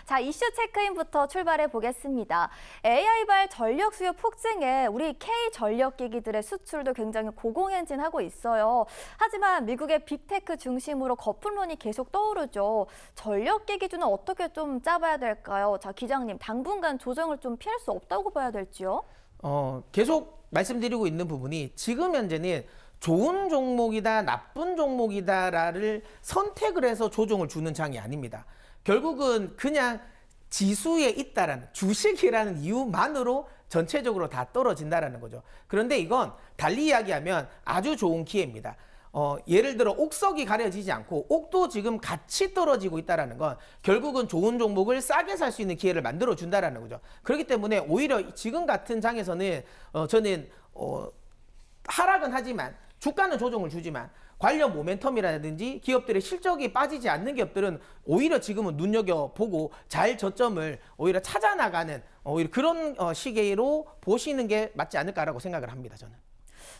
자, 이슈 체크인부터 출발해 보겠습니다. AI발 전력 수요 폭증에 우리 K전력기기들의 수출도 굉장히 고공행진하고 있어요. 하지만 미국의 빅테크 중심으로 거품론이 계속 떠오르죠. 전력기기 기준은 어떻게 좀 짜봐야 될까요? 자, 기장님, 당분간 조정을 좀 피할 수 없다고 봐야 될지요? 계속 말씀드리고 있는 부분이 지금 현재는 좋은 종목이다, 나쁜 종목이다를 선택을 해서 조정을 주는 장이 아닙니다. 결국은 그냥 지수에 있다라는 주식이라는 이유만으로 전체적으로 다 떨어진다라는 거죠. 그런데 이건 달리 이야기하면 아주 좋은 기회입니다. 예를 들어 옥석이 가려지지 않고 옥도 지금 같이 떨어지고 있다라는 건 결국은 좋은 종목을 싸게 살 수 있는 기회를 만들어 준다라는 거죠. 그렇기 때문에 오히려 지금 같은 장에서는 저는 하락은 하지만 주가는 조정을 주지만 관련 모멘텀이라든지 기업들의 실적이 빠지지 않는 기업들은 오히려 지금은 눈여겨보고 잘 저점을 오히려 찾아나가는 오히려 그런 시기로 보시는 게 맞지 않을까라고 생각을 합니다, 저는.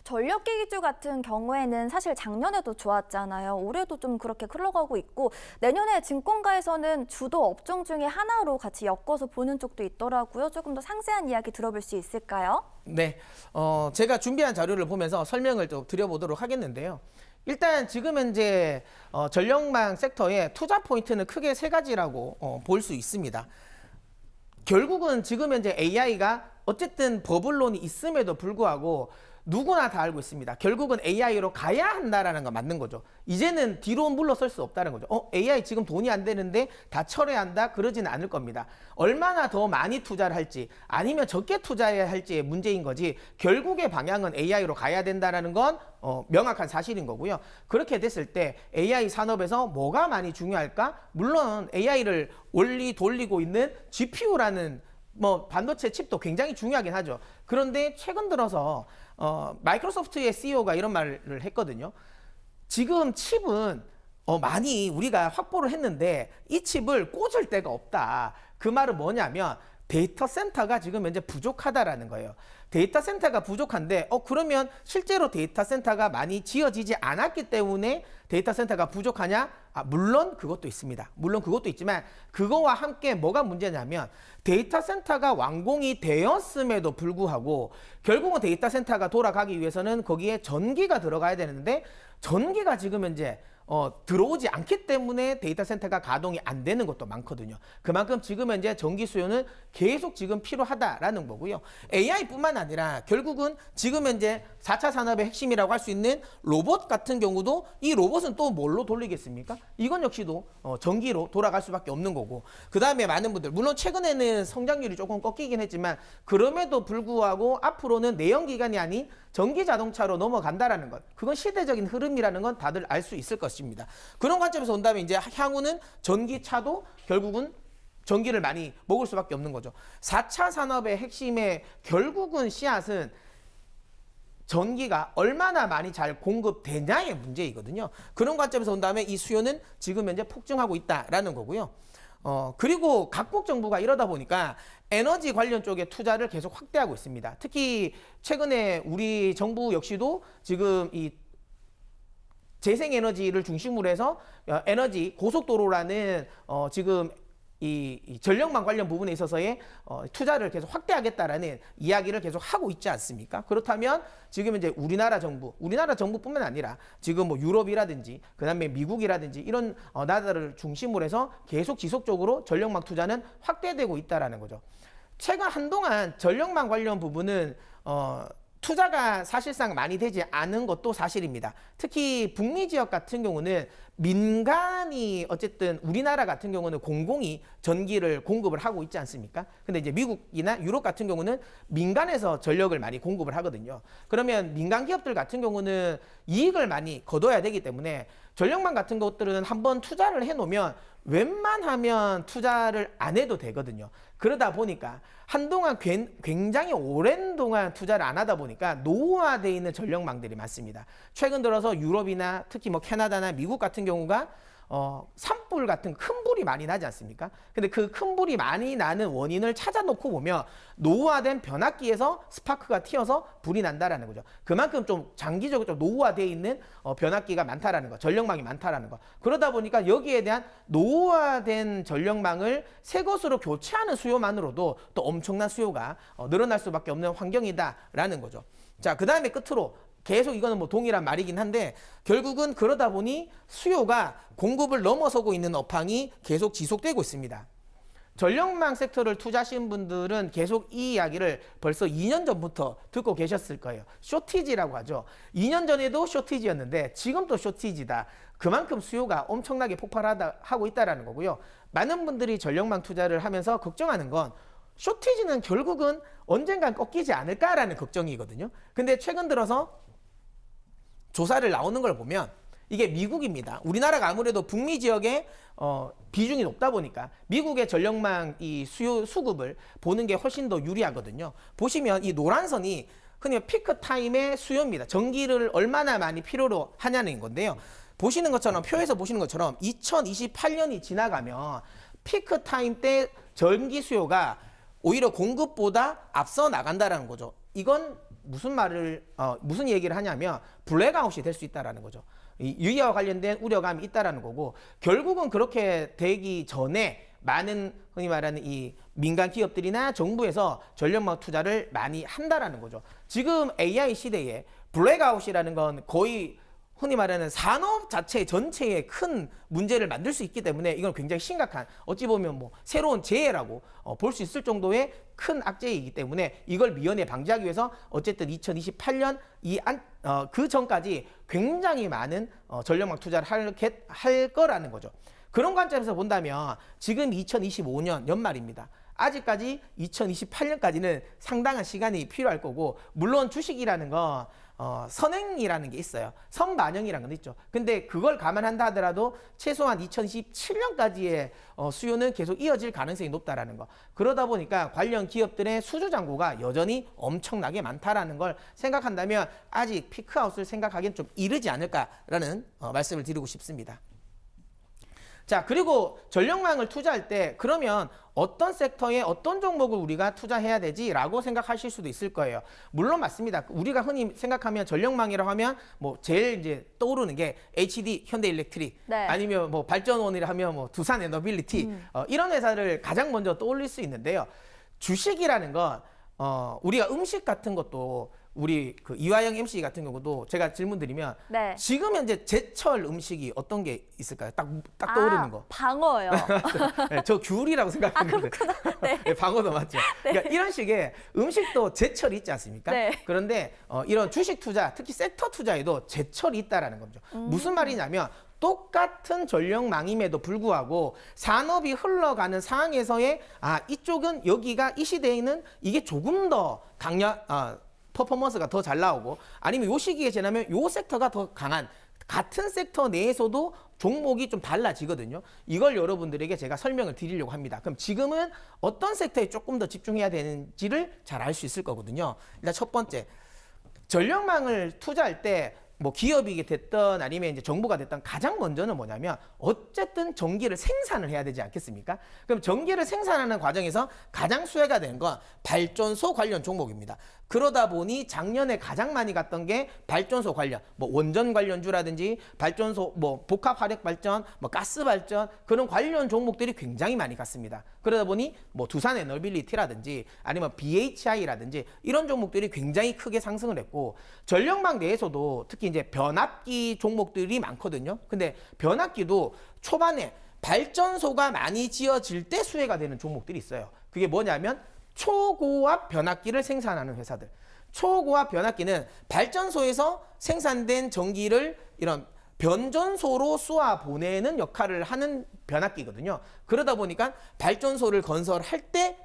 전력기기주 같은 경우에는 사실 작년에도 좋았잖아요. 올해도 좀 그렇게 흘러가고 있고 내년에 증권가에서는 주도 업종 중에 하나로 같이 엮어서 보는 쪽도 있더라고요. 조금 더 상세한 이야기 들어볼 수 있을까요? 네, 제가 준비한 자료를 보면서 설명을 좀 드려보도록 하겠는데요. 일단 지금 현재 전력망 섹터의 투자 포인트는 크게 세 가지라고 볼 수 있습니다. 결국은 지금 현재 AI가 어쨌든 버블론이 있음에도 불구하고 누구나 다 알고 있습니다. 결국은 AI로 가야 한다라는 거 맞는 거죠. 이제는 뒤로 물러설 수 없다는 거죠. AI 지금 돈이 안 되는데 다 철회한다? 그러지는 않을 겁니다. 얼마나 더 많이 투자를 할지 아니면 적게 투자해야 할지의 문제인 거지 결국의 방향은 AI로 가야 된다는 건 명확한 사실인 거고요. 그렇게 됐을 때 AI 산업에서 뭐가 많이 중요할까? 물론 AI를 원리 돌리고 있는 GPU라는 반도체 칩도 굉장히 중요하긴 하죠. 그런데 최근 들어서 마이크로소프트의 CEO가 이런 말을 했거든요. 지금 칩은 많이 우리가 확보를 했는데 이 칩을 꽂을 데가 없다. 그 말은 뭐냐면 데이터 센터가 지금 현재 부족하다라는 거예요. 데이터 센터가 부족한데 그러면 실제로 데이터 센터가 많이 지어지지 않았기 때문에 데이터 센터가 부족하냐? 물론 그것도 있습니다. 물론 그것도 있지만 그거와 함께 뭐가 문제냐면 데이터 센터가 완공이 되었음에도 불구하고 결국은 데이터 센터가 돌아가기 위해서는 거기에 전기가 들어가야 되는데 전기가 지금 현재 들어오지 않기 때문에 데이터 센터가 가동이 안 되는 것도 많거든요. 그만큼 지금 현재 전기 수요는 계속 지금 필요하다라는 거고요. AI뿐만 아니라 결국은 지금 현재 4차 산업의 핵심이라고 할 수 있는 로봇 같은 경우도 이 로봇은 또 뭘로 돌리겠습니까? 이건 역시도 전기로 돌아갈 수밖에 없는 거고 그 다음에 많은 분들 물론 최근에는 성장률이 조금 꺾이긴 했지만 그럼에도 불구하고 앞으로는 내연기관이 아닌 전기 자동차로 넘어간다라는 것 그건 시대적인 흐름이라는 건 다들 알 수 있을 것입니다. 그런 관점에서 본다면 이제 향후는 전기차도 결국은 전기를 많이 먹을 수밖에 없는 거죠. 4차 산업의 핵심의 결국은 씨앗은 전기가 얼마나 많이 잘 공급되냐의 문제이거든요. 그런 관점에서 본다면 이 수요는 지금 현재 폭증하고 있다라는 거고요. 그리고 각국 정부가 이러다 보니까 에너지 관련 쪽에 투자를 계속 확대하고 있습니다. 특히 최근에 우리 정부 역시도 지금 이 재생에너지를 중심으로 해서 에너지 고속도로라는 지금 이 전력망 관련 부분에 있어서의 투자를 계속 확대하겠다라는 이야기를 계속 하고 있지 않습니까? 그렇다면 지금 이제 우리나라 정부뿐만 아니라 지금 뭐 유럽이라든지 그다음에 미국이라든지 이런 나라를 중심으로 해서 계속 지속적으로 전력망 투자는 확대되고 있다라는 거죠. 최근 한동안 전력망 관련 부분은 투자가 사실상 많이 되지 않은 것도 사실입니다. 특히 북미 지역 같은 경우는 민간이 어쨌든 우리나라 같은 경우는 공공이 전기를 공급을 하고 있지 않습니까? 근데 이제 미국이나 유럽 같은 경우는 민간에서 전력을 많이 공급을 하거든요. 그러면 민간 기업들 같은 경우는 이익을 많이 거둬야 되기 때문에 전력망 같은 것들은 한번 투자를 해놓으면 웬만하면 투자를 안 해도 되거든요. 그러다 보니까 한동안 굉장히 오랜 동안 투자를 안 하다 보니까 노후화되어 있는 전력망들이 많습니다. 최근 들어서 유럽이나 특히 뭐 캐나다나 미국 같은 경우가 산불 같은 큰 불이 많이 나지 않습니까? 근데 그 큰 불이 많이 나는 원인을 찾아놓고 보면 노후화된 변압기에서 스파크가 튀어서 불이 난다라는 거죠. 그만큼 좀 장기적으로 좀 노후화되어 있는 변압기가 많다라는 거, 전력망이 많다라는 거. 그러다 보니까 여기에 대한 노후화된 전력망을 새 것으로 교체하는 수요만으로도 또 엄청난 수요가 늘어날 수밖에 없는 환경이다라는 거죠. 자, 그 다음에 끝으로 계속 이거는 뭐 동일한 말이긴 한데 결국은 그러다 보니 수요가 공급을 넘어서고 있는 업황이 계속 지속되고 있습니다. 전력망 섹터를 투자하신 분들은 계속 이 이야기를 벌써 2년 전부터 듣고 계셨을 거예요. 쇼티지라고 하죠. 2년 전에도 쇼티지였는데 지금도 쇼티지다. 그만큼 수요가 엄청나게 폭발하고 있다는 거고요. 많은 분들이 전력망 투자를 하면서 걱정하는 건 쇼티지는 결국은 언젠간 꺾이지 않을까라는 걱정이거든요. 근데 최근 들어서 조사를 나오는 걸 보면 이게 미국입니다. 우리나라가 아무래도 북미 지역에 비중이 높다 보니까 미국의 전력망 이 수요 수급을 보는 게 훨씬 더 유리하거든요. 보시면 이 노란 선이 흔히 피크 타임의 수요입니다. 전기를 얼마나 많이 필요로 하냐는 건데요. 보시는 것처럼 표에서 보시는 것처럼 2028년이 지나가면 피크 타임 때 전기 수요가 오히려 공급보다 앞서 나간다라는 거죠. 이건 무슨 얘기를 하냐면 블랙아웃이 될 수 있다라는 거죠. 유의와 관련된 우려감이 있다라는 거고 결국은 그렇게 되기 전에 많은 흔히 말하는 이 민간 기업들이나 정부에서 전력망 투자를 많이 한다라는 거죠. 지금 AI 시대에 블랙아웃이라는 건 거의 흔히 말하는 산업 자체 전체에 큰 문제를 만들 수 있기 때문에 이건 굉장히 심각한 어찌 보면 뭐 새로운 재해라고 볼 수 있을 정도의 큰 악재이기 때문에 이걸 미연에 방지하기 위해서 어쨌든 2028년 그 전까지 굉장히 많은 전력망 투자를 할 거라는 거죠. 그런 관점에서 본다면 지금 2025년 연말입니다. 아직까지 2028년까지는 상당한 시간이 필요할 거고 물론 주식이라는 건 선행이라는 게 있어요. 선반영이라는 건 있죠. 근데 그걸 감안한다 하더라도 최소한 2027년까지의 수요는 계속 이어질 가능성이 높다라는 거. 그러다 보니까 관련 기업들의 수주 잔고가 여전히 엄청나게 많다라는 걸 생각한다면 아직 피크아웃을 생각하기엔 좀 이르지 않을까라는 말씀을 드리고 싶습니다. 자, 그리고 전력망을 투자할 때 그러면 어떤 섹터에 어떤 종목을 우리가 투자해야 되지라고 생각하실 수도 있을 거예요. 물론 맞습니다. 우리가 흔히 생각하면 전력망이라고 하면 뭐 제일 이제 떠오르는 게 HD, 현대일렉트릭, 네. 아니면 뭐 발전원이라 하면 뭐 두산에너빌리티 이런 회사를 가장 먼저 떠올릴 수 있는데요. 주식이라는 건 우리가 음식 같은 것도 우리 그 이화영 MC 같은 경우도 제가 질문 드리면 네. 지금 현재 제철 음식이 어떤 게 있을까요? 딱 떠오르는 거. 방어요. 네, 저 귤이라고 생각했는데. 네. 네, 방어도 맞죠. 그러니까 이런 식의 음식도 제철이 있지 않습니까? 네. 그런데 이런 주식 투자, 특히 섹터 투자에도 제철이 있다라는 거죠. 무슨 말이냐면 똑같은 전력망임에도 불구하고 산업이 흘러가는 상황에서의 이쪽은 여기가 이 시대에는 이게 조금 더 퍼포먼스가 더 잘 나오고 아니면 요 시기에 지나면 요 섹터가 더 강한 같은 섹터 내에서도 종목이 좀 달라지거든요. 이걸 여러분들에게 제가 설명을 드리려고 합니다. 그럼 지금은 어떤 섹터에 조금 더 집중해야 되는지를 잘 알 수 있을 거거든요. 일단 첫 번째, 전력망을 투자할 때 뭐 기업이 됐든 아니면 이제 정부가 됐든 가장 먼저는 뭐냐면 어쨌든 전기를 생산을 해야 되지 않겠습니까? 그럼 전기를 생산하는 과정에서 가장 수혜가 되는 건 발전소 관련 종목입니다. 그러다 보니 작년에 가장 많이 갔던 게 발전소 관련, 뭐 원전 관련주라든지 발전소, 뭐 복합 화력 발전, 뭐 가스 발전 그런 관련 종목들이 굉장히 많이 갔습니다. 그러다 보니 뭐 두산 에너빌리티라든지 아니면 BHI라든지 이런 종목들이 굉장히 크게 상승을 했고 전력망 내에서도 특히 이제 변압기 종목들이 많거든요. 근데 변압기도 초반에 발전소가 많이 지어질 때 수혜가 되는 종목들이 있어요. 그게 뭐냐면 초고압 변압기를 생산하는 회사들. 초고압 변압기는 발전소에서 생산된 전기를 이런 변전소로 쏘아 보내는 역할을 하는 변압기거든요. 그러다 보니까 발전소를 건설할 때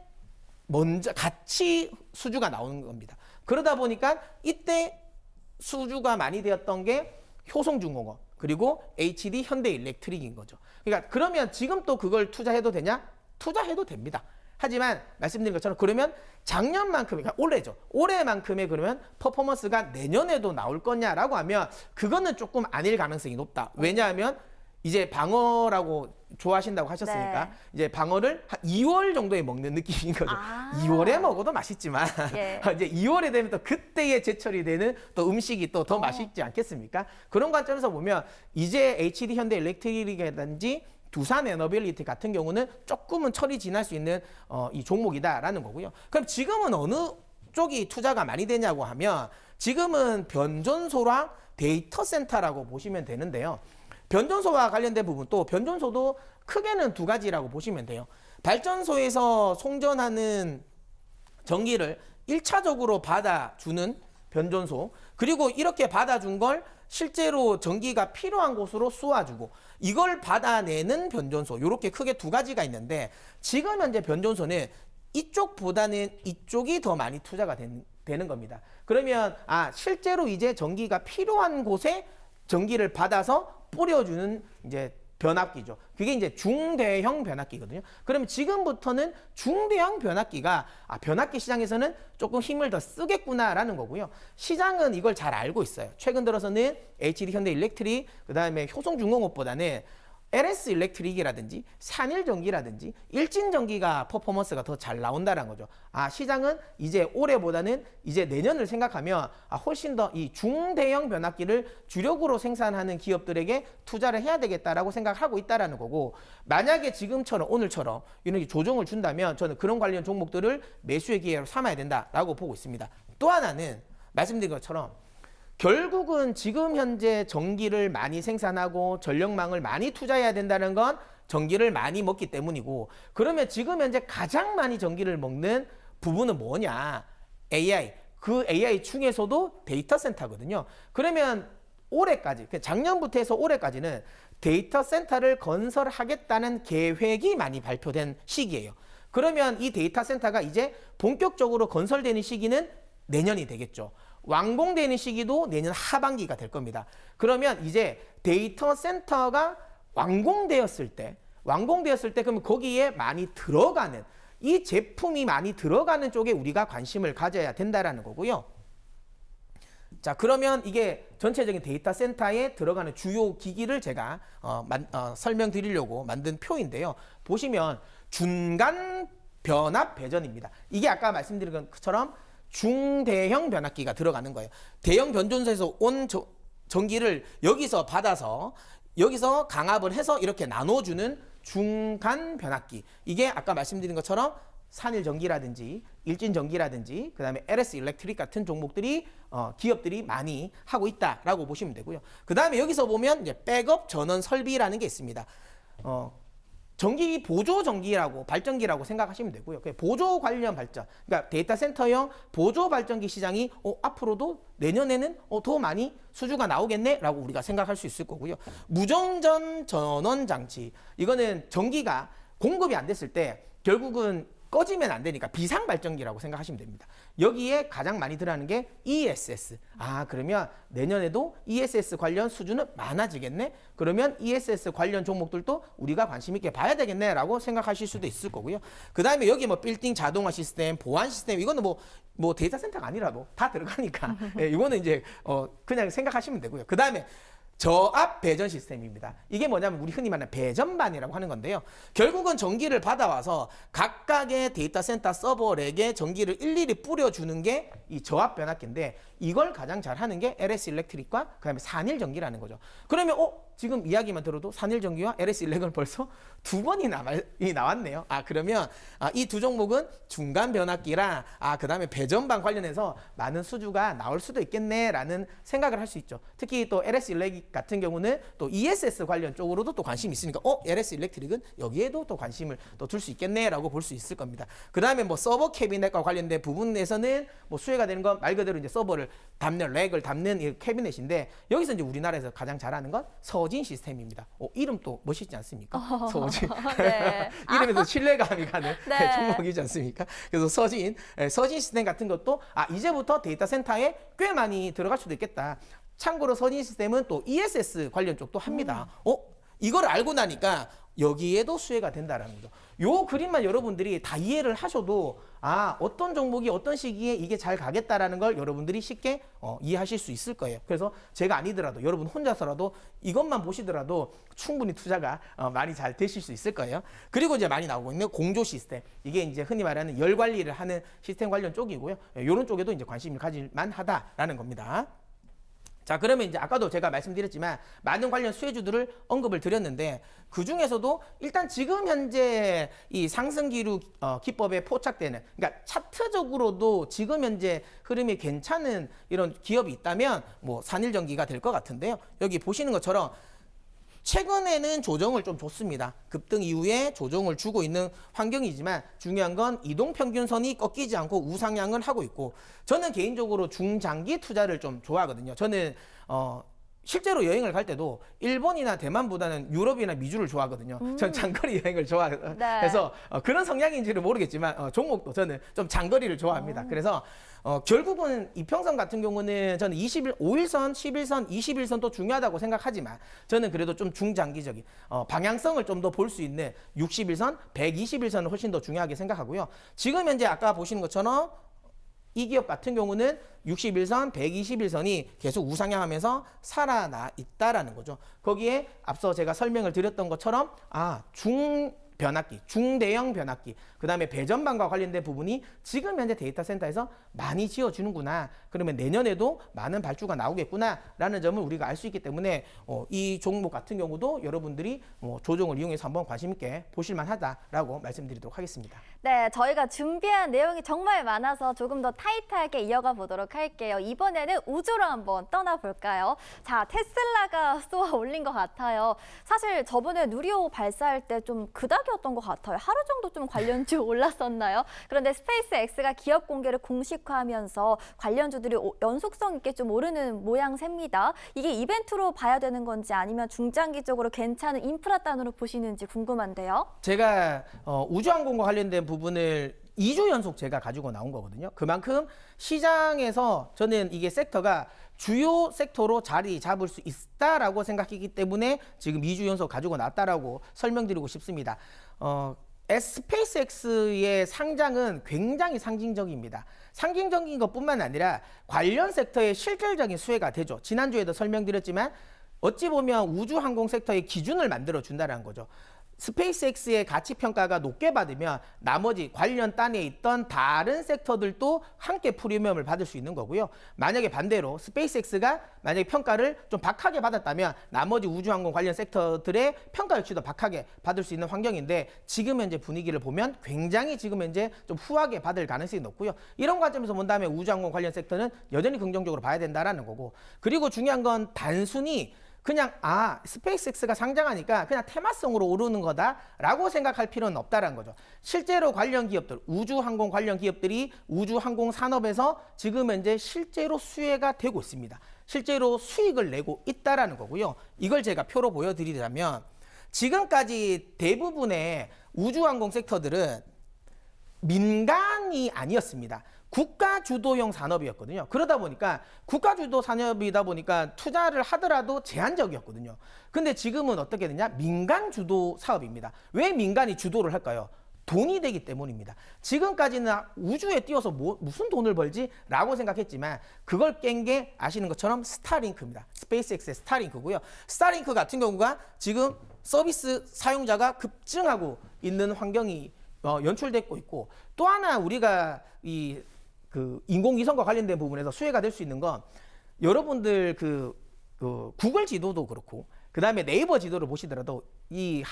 먼저 같이 수주가 나오는 겁니다. 그러다 보니까 이때 수주가 많이 되었던 게 효성중공업 그리고 HD 현대일렉트릭인 거죠. 그러니까 그러면 지금 또 그걸 투자해도 되냐? 투자해도 됩니다. 하지만 말씀드린 것처럼 그러면 작년만큼, 그러니까 올해죠. 올해만큼의 그러면 퍼포먼스가 내년에도 나올 거냐라고 하면 그거는 조금 아닐 가능성이 높다. 왜냐하면 이제 방어라고 좋아하신다고 하셨으니까 네. 이제 방어를 한 2월 정도에 먹는 느낌인 거죠. 아. 2월에 먹어도 맛있지만 예. 이제 2월에 되면 또 그때에 제철이 되는 또 음식이 또 더 맛있지 않겠습니까? 그런 관점에서 보면 이제 HD 현대 일렉트릭이라든지 두산 에너빌리티 같은 경우는 조금은 철이 지날 수 있는 이 종목이다라는 거고요. 그럼 지금은 어느 쪽이 투자가 많이 되냐고 하면 지금은 변전소랑 데이터 센터라고 보시면 되는데요. 변전소와 관련된 부분 또 변전소도 크게는 두 가지라고 보시면 돼요. 발전소에서 송전하는 전기를 1차적으로 받아주는 변전소, 그리고 이렇게 받아준 걸 실제로 전기가 필요한 곳으로 쏘아주고 이걸 받아내는 변전소, 이렇게 크게 두 가지가 있는데 지금 현재 변전소는 이쪽보다는 이쪽이 더 많이 투자가 되는 겁니다. 그러면 실제로 이제 전기가 필요한 곳에 전기를 받아서 뿌려주는 이제 변압기죠. 그게 이제 중대형 변압기거든요. 그러면 지금부터는 중대형 변압기가 변압기 시장에서는 조금 힘을 더 쓰겠구나라는 거고요. 시장은 이걸 잘 알고 있어요. 최근 들어서는 HD 현대 일렉트릭, 그다음에 효성중공업보다는 LS 일렉트릭이라든지 산일전기라든지 일진전기가 퍼포먼스가 더 잘 나온다는 거죠. 시장은 이제 올해보다는 이제 내년을 생각하면 훨씬 더 이 중대형 변압기를 주력으로 생산하는 기업들에게 투자를 해야 되겠다라고 생각하고 있다라는 거고, 만약에 지금처럼 오늘처럼 이런 조정을 준다면 저는 그런 관련 종목들을 매수의 기회로 삼아야 된다라고 보고 있습니다. 또 하나는 말씀드린 것처럼 결국은 지금 현재 전기를 많이 생산하고 전력망을 많이 투자해야 된다는 건 전기를 많이 먹기 때문이고, 그러면 지금 현재 가장 많이 전기를 먹는 부분은 뭐냐? AI. 그 AI 중에서도 데이터 센터거든요. 그러면 올해까지, 작년부터 해서 올해까지는 데이터 센터를 건설하겠다는 계획이 많이 발표된 시기예요. 그러면 이 데이터 센터가 이제 본격적으로 건설되는 시기는 내년이 되겠죠. 완공되는 시기도 내년 하반기가 될 겁니다. 그러면 이제 데이터 센터가 완공되었을 때 그러면 거기에 많이 들어가는, 이 제품이 많이 들어가는 쪽에 우리가 관심을 가져야 된다라는 거고요. 자, 그러면 이게 전체적인 데이터 센터에 들어가는 주요 기기를 제가 설명드리려고 만든 표인데요. 보시면 중간 변압 배전입니다. 이게 아까 말씀드린 것처럼 중대형 변압기가 들어가는 거예요. 대형 변전소에서 온 전기를 여기서 받아서 여기서 강압을 해서 이렇게 나눠주는 중간 변압기. 이게 아까 말씀드린 것처럼 산일전기라든지 일진전기라든지 그다음에 LS 일렉트릭 같은 종목들이 기업들이 많이 하고 있다라고 보시면 되고요. 그다음에 여기서 보면 이제 백업 전원 설비라는 게 있습니다. 전기 보조 전기라고 발전기라고 생각하시면 되고요. 보조 관련 발전, 그러니까 데이터 센터형 보조 발전기 시장이 앞으로도 내년에는 더 많이 수주가 나오겠네라고 우리가 생각할 수 있을 거고요. 무정전 전원 장치, 이거는 전기가 공급이 안 됐을 때 결국은 꺼지면 안 되니까 비상 발전기라고 생각하시면 됩니다. 여기에 가장 많이 들어가는 게 ESS. 그러면 내년에도 ESS 관련 수주는 많아지겠네? 그러면 ESS 관련 종목들도 우리가 관심 있게 봐야 되겠네라고 생각하실 수도 있을 거고요. 그 다음에 여기 뭐 빌딩 자동화 시스템, 보안 시스템, 이거는 뭐 데이터 센터가 아니라도 다 들어가니까 이거는 이제 그냥 생각하시면 되고요. 그 다음에 저압 배전 시스템입니다. 이게 뭐냐면 우리 흔히 말하는 배전반이라고 하는 건데요. 결국은 전기를 받아와서 각각의 데이터 센터 서버렉에 전기를 일일이 뿌려주는 게 이 저압 변압기인데, 이걸 가장 잘하는 게 LS 일렉트릭과 그다음에 산일전기라는 거죠. 그러면 지금 이야기만 들어도 산일전기와 LS 일렉은 벌써 두 번이 나왔네요. 그러면 이 두 종목은 중간 변압기라 그다음에 배전반 관련해서 많은 수주가 나올 수도 있겠네라는 생각을 할 수 있죠. 특히 또 LS 일렉 같은 경우는 또 ESS 관련 쪽으로도 또 관심이 있으니까 LS 일렉트릭은 여기에도 또 관심을 또 둘 수 있겠네라고 볼 수 있을 겁니다. 그다음에 뭐 서버 캐비넷과 관련된 부분에서는 뭐 수혜가 되는 건 말 그대로 이제 서버를 담는 렉을 담는 이 캐비넷인데, 여기서 이제 우리나라에서 가장 잘하는 건 서진 시스템입니다. 이름 또 멋있지 않습니까? 서진. 네. 이름에도 신뢰감이 가는 네. 종목이지 않습니까? 그래서 서진 시스템 같은 것도 이제부터 데이터 센터에 꽤 많이 들어갈 수도 있겠다. 참고로 서진 시스템은 또 ESS 관련 쪽도 합니다. 이걸 알고 나니까 여기에도 수혜가 된다라는 거죠. 요 그림만 여러분들이 다 이해를 하셔도 어떤 종목이 어떤 시기에 이게 잘 가겠다라는 걸 여러분들이 쉽게 이해하실 수 있을 거예요. 그래서 제가 아니더라도 여러분 혼자서라도 이것만 보시더라도 충분히 투자가 많이 잘 되실 수 있을 거예요. 그리고 이제 많이 나오고 있는 공조 시스템. 이게 이제 흔히 말하는 열 관리를 하는 시스템 관련 쪽이고요. 이런 쪽에도 이제 관심을 가질 만하다라는 겁니다. 자, 그러면 이제 아까도 제가 말씀드렸지만 많은 관련 수혜주들을 언급을 드렸는데 그 중에서도 일단 지금 현재 이 상승기류 기법에 포착되는, 그러니까 차트적으로도 지금 현재 흐름이 괜찮은 이런 기업이 있다면 뭐 산일전기가 될 것 같은데요. 여기 보시는 것처럼 최근에는 조정을 좀 줬습니다. 급등 이후에 조정을 주고 있는 환경이지만 중요한 건 이동평균선이 꺾이지 않고 우상향을 하고 있고, 저는 개인적으로 중장기 투자를 좀 좋아하거든요. 저는 실제로 여행을 갈 때도 일본이나 대만보다는 유럽이나 미주를 좋아하거든요. 전 장거리 여행을 좋아해서 그런 성향인지는 모르겠지만 종목도 저는 좀 장거리를 좋아합니다. 그래서 결국은 이평선 같은 경우는 저는 5일선, 11선, 21선도 중요하다고 생각하지만 저는 그래도 좀 중장기적인 방향성을 좀 더 볼 수 있는 60일선, 120일선을 훨씬 더 중요하게 생각하고요. 지금 현재 아까 보시는 것처럼 이 기업 같은 경우는 61선, 121선이 계속 우상향하면서 살아나 있다라는 거죠. 거기에 앞서 제가 설명을 드렸던 것처럼 변압기, 중대형 변압기, 그 다음에 배전반과 관련된 부분이 지금 현재 데이터 센터에서 많이 지어주는구나. 그러면 내년에도 많은 발주가 나오겠구나 라는 점을 우리가 알 수 있기 때문에 이 종목 같은 경우도 여러분들이 조정을 이용해서 한번 관심 있게 보실만 하다라고 말씀드리도록 하겠습니다. 네, 저희가 준비한 내용이 정말 많아서 조금 더 타이트하게 이어가 보도록 할게요. 이번에는 우주로 한번 떠나볼까요? 자, 테슬라가 쏘아 올린 것 같아요. 사실 저번에 누리호 발사할 때 좀 그닥이었던 것 같아요. 하루 정도 좀 관련주 올랐었나요? 그런데 스페이스X가 기업 공개를 공식화하면서 관련주들이 연속성 있게 좀 오르는 모양새입니다. 이게 이벤트로 봐야 되는 건지 아니면 중장기적으로 괜찮은 인프라 단으로 보시는지 궁금한데요. 제가 우주항공과 관련된 부분을 2주 연속 제가 가지고 나온 거거든요. 그만큼 시장에서 저는 이게 섹터가 주요 섹터로 자리 잡을 수 있다라고 생각했기 때문에 지금 2주 연속 가지고 나왔다라고 설명드리고 싶습니다. 스페이스X의 상장은 굉장히 상징적입니다. 상징적인 것뿐만 아니라 관련 섹터의 실질적인 수혜가 되죠. 지난주에도 설명드렸지만 어찌 보면 우주항공 섹터의 기준을 만들어 준다는 거죠. 스페이스X의 가치 평가가 높게 받으면 나머지 관련 단에 있던 다른 섹터들도 함께 프리미엄을 받을 수 있는 거고요. 만약에 반대로 스페이스X가 만약에 평가를 좀 박하게 받았다면 나머지 우주항공 관련 섹터들의 평가 역시도 박하게 받을 수 있는 환경인데 지금 현재 분위기를 보면 굉장히 지금 현재 좀 후하게 받을 가능성이 높고요. 이런 관점에서 본다면 우주항공 관련 섹터는 여전히 긍정적으로 봐야 된다라는 거고, 그리고 중요한 건 단순히 그냥 스페이스X가 상장하니까 그냥 테마성으로 오르는 거다라고 생각할 필요는 없다라는 거죠. 실제로 관련 기업들, 우주항공 관련 기업들이 우주항공 산업에서 지금 현재 실제로 수혜가 되고 있습니다. 실제로 수익을 내고 있다라는 거고요. 이걸 제가 표로 보여드리자면 지금까지 대부분의 우주항공 섹터들은 민간이 아니었습니다. 국가 주도형 산업이었거든요. 그러다 보니까 국가 주도 산업이다 보니까 투자를 하더라도 제한적이었거든요. 근데 지금은 어떻게 되냐? 민간 주도 사업입니다. 왜 민간이 주도를 할까요? 돈이 되기 때문입니다. 지금까지는 우주에 띄워서 무슨 돈을 벌지? 라고 생각했지만 그걸 깬 게 아시는 것처럼 스타링크입니다. 스페이스X의 스타링크고요. 스타링크 같은 경우가 지금 서비스 사용자가 급증하고 있는 환경이 연출되고 있고, 또 하나 우리가 인공위성과 관련된 부분에서 수혜가 될 수 있는 건 여러분들 구글 지도도 그렇고 그 다음에 네이버 지도를 보시더라도 이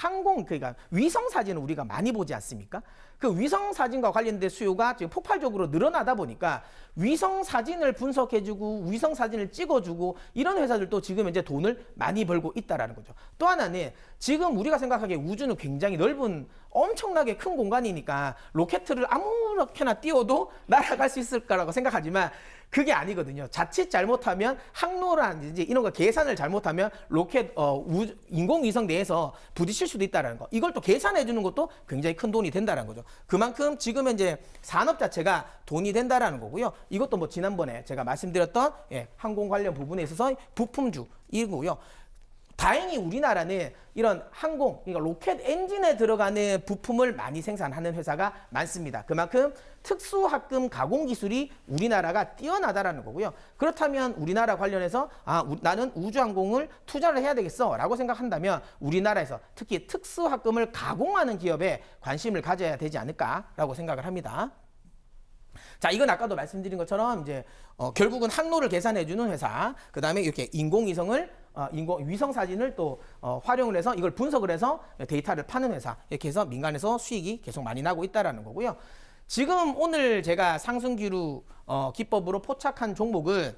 그러니까 위성 사진을 우리가 많이 보지 않습니까? 그 위성 사진과 관련된 수요가 지금 폭발적으로 늘어나다 보니까 위성 사진을 분석해주고 위성 사진을 찍어주고 이런 회사들도 지금 현재 돈을 많이 벌고 있다라는 거죠. 또 하나는 지금 우리가 생각하기에 우주는 굉장히 넓은 엄청나게 큰 공간이니까 로켓을 아무렇게나 띄워도 날아갈 수 있을 거라고 생각하지만 그게 아니거든요. 자칫 잘못하면 항로라든지 이런 거 계산을 잘못하면 로켓 인공위성 내에서 부딪힐 수도 있다는 거. 이걸 또 계산해 주는 것도 굉장히 큰 돈이 된다는 거죠. 그만큼 지금 현재 산업 자체가 돈이 된다라는 거고요. 이것도 뭐 지난번에 제가 말씀드렸던 항공 관련 부분에 있어서 부품주 이고요. 다행히 우리나라는 이런 항공, 그러니까 로켓 엔진에 들어가는 부품을 많이 생산하는 회사가 많습니다. 그만큼 특수합금 가공 기술이 우리나라가 뛰어나다라는 거고요. 그렇다면 우리나라 관련해서 나는 우주항공을 투자를 해야 되겠어라고 생각한다면 우리나라에서 특히 특수합금을 가공하는 기업에 관심을 가져야 되지 않을까라고 생각을 합니다. 자, 이건 아까도 말씀드린 것처럼 이제 결국은 항로를 계산해주는 회사, 그 다음에 이렇게 위성 사진을 또 활용을 해서 이걸 분석을 해서 데이터를 파는 회사, 이렇게 해서 민간에서 수익이 계속 많이 나고 있다라는 거고요. 지금 오늘 제가 상승기류 기법으로 포착한 종목은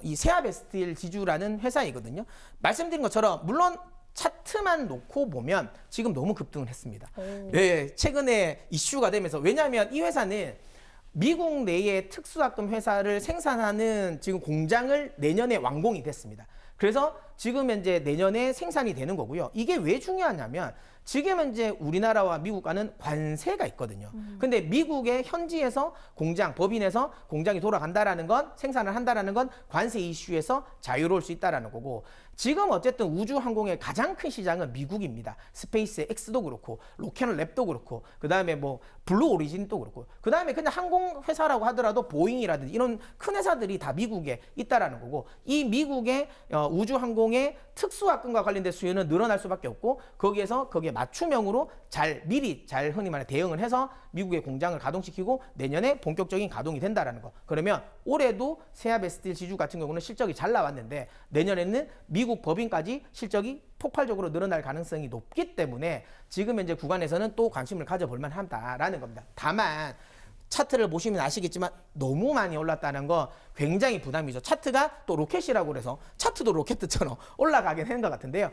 이 세아베스틸 지주라는 회사이거든요. 말씀드린 것처럼 물론 차트만 놓고 보면 지금 너무 급등을 했습니다. 네, 최근에 이슈가 되면서, 왜냐하면 이 회사는 미국 내에 특수합금 회사를 생산하는 지금 공장을 내년에 완공이 됐습니다. 그래서 지금 현재 내년에 생산이 되는 거고요. 이게 왜 중요하냐면 지금 현재 우리나라와 미국과는 관세가 있거든요. 근데 미국의 현지에서 법인에서 공장이 돌아간다라는 건, 생산을 한다라는 건 관세 이슈에서 자유로울 수 있다라는 거고, 지금 어쨌든 우주항공의 가장 큰 시장은 미국입니다. 스페이스 X도 그렇고 로켓랩도 그렇고, 그 다음에 뭐 블루 오리진도 그렇고, 그 다음에 그냥 항공회사라고 하더라도 보잉이라든지 이런 큰 회사들이 다 미국에 있다라는 거고, 이 미국의 우주항공의 특수합금과 관련된 수요는 늘어날 수밖에 없고, 거기에 맞춤형으로 미리 흔히 말해 대응을 해서 미국의 공장을 가동시키고 내년에 본격적인 가동이 된다라는 거. 그러면 올해도 세아베스틸 지주 같은 경우는 실적이 잘 나왔는데 내년에는 미국 법인까지 실적이 폭발적으로 늘어날 가능성이 높기 때문에 지금 현재 구간에서는 또 관심을 가져볼 만하다라는 겁니다. 다만 차트를 보시면 아시겠지만 너무 많이 올랐다는 거 굉장히 부담이죠. 차트가 또 로켓이라고 그래서 차트도 로켓처럼 올라가긴 하는 것 같은데요.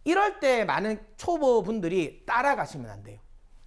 이럴 때 많은 초보분들이 따라가시면 안 돼요.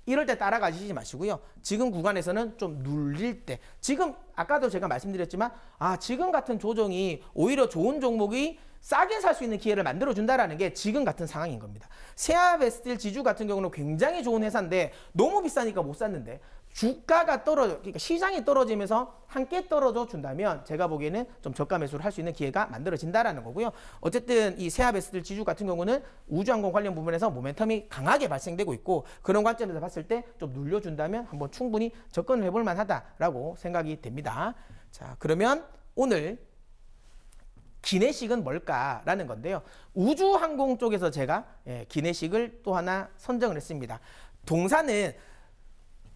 이럴 때 따라가시지 마시고요. 지금 구간에서는 좀 눌릴 때, 지금 아까도 제가 말씀드렸지만 지금 같은 조정이 오히려 좋은 종목이 싸게 살 수 있는 기회를 만들어준다라는 게 지금 같은 상황인 겁니다. 세아베스틸 지주 같은 경우는 굉장히 좋은 회사인데 너무 비싸니까 못 샀는데, 주가가 그러니까 시장이 떨어지면서 함께 떨어져 준다면 제가 보기에는 좀 저가 매수를 할 수 있는 기회가 만들어진다라는 거고요. 어쨌든 이 세아베스틸 지주 같은 경우는 우주항공 관련 부분에서 모멘텀이 강하게 발생되고 있고, 그런 관점에서 봤을 때 좀 눌려준다면 한번 충분히 접근을 해볼 만하다라고 생각이 됩니다. 자, 그러면 오늘 기내식은 뭘까라는 건데요. 우주항공 쪽에서 제가 기내식을 또 하나 선정을 했습니다. 동사는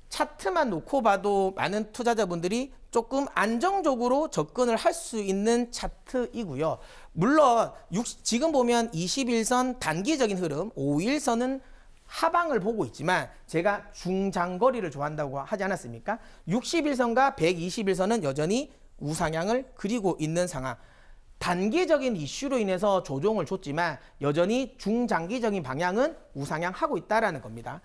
차트만 놓고 봐도 많은 투자자분들이 조금 안정적으로 접근을 할 수 있는 차트이고요. 물론 지금 보면 21선 단기적인 흐름, 5일선은 하방을 보고 있지만 제가 중장거리를 좋아한다고 하지 않았습니까? 61선과 121선은 여전히 우상향을 그리고 있는 상황. 단기적인 이슈로 인해서 조정을 줬지만 여전히 중장기적인 방향은 우상향하고 있다는 겁니다.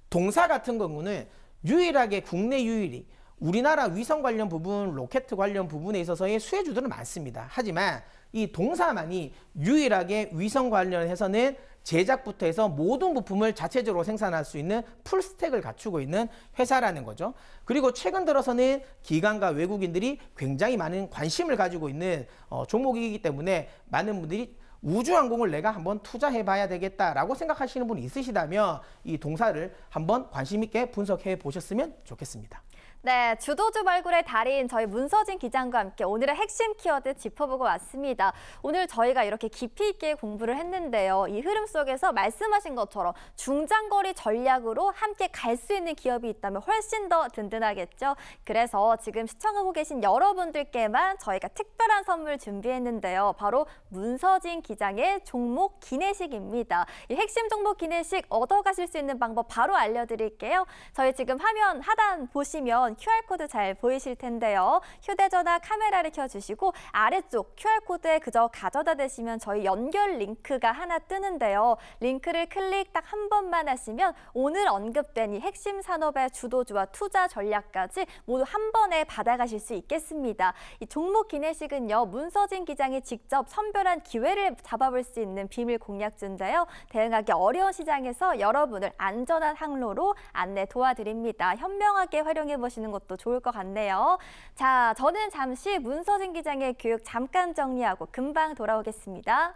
동사 같은 경우는 유일하게 국내 유일이 우리나라 위성 관련 부분, 로켓 관련 부분에 있어서의 수혜주들은 많습니다. 하지만 이 동사만이 유일하게 위성 관련해서는 제작부터 해서 모든 부품을 자체적으로 생산할 수 있는 풀스택을 갖추고 있는 회사라는 거죠. 그리고 최근 들어서는 기관과 외국인들이 굉장히 많은 관심을 가지고 있는 종목이기 때문에 많은 분들이 우주항공을 내가 한번 투자해봐야 되겠다라고 생각하시는 분이 있으시다면 이 동사를 한번 관심 있게 분석해 보셨으면 좋겠습니다. 네, 주도주 발굴의 달인 저희 문서진 기장과 함께 오늘의 핵심 키워드 짚어보고 왔습니다. 오늘 저희가 이렇게 깊이 있게 공부를 했는데요. 이 흐름 속에서 말씀하신 것처럼 중장거리 전략으로 함께 갈 수 있는 기업이 있다면 훨씬 더 든든하겠죠. 그래서 지금 시청하고 계신 여러분들께만 저희가 특별한 선물 준비했는데요. 바로 문서진 기장의 종목 기내식입니다. 이 핵심 종목 기내식 얻어가실 수 있는 방법 바로 알려드릴게요. 저희 지금 화면 하단 보시면 QR코드 잘 보이실 텐데요. 휴대전화 카메라를 켜주시고 아래쪽 QR코드에 그저 가져다 대시면 저희 연결 링크가 하나 뜨는데요. 링크를 클릭 딱 한 번만 하시면 오늘 언급된 이 핵심 산업의 주도주와 투자 전략까지 모두 한 번에 받아가실 수 있겠습니다. 이 종목 기내식은요. 문서진 기장이 직접 선별한 기회를 잡아볼 수 있는 비밀 공략주인데요. 대응하기 어려운 시장에서 여러분을 안전한 항로로 안내 도와드립니다. 현명하게 활용해 보시는 것도 좋을 것 같네요. 자, 저는 잠시 문서진 기장의 교육 잠깐 정리하고 금방 돌아오겠습니다.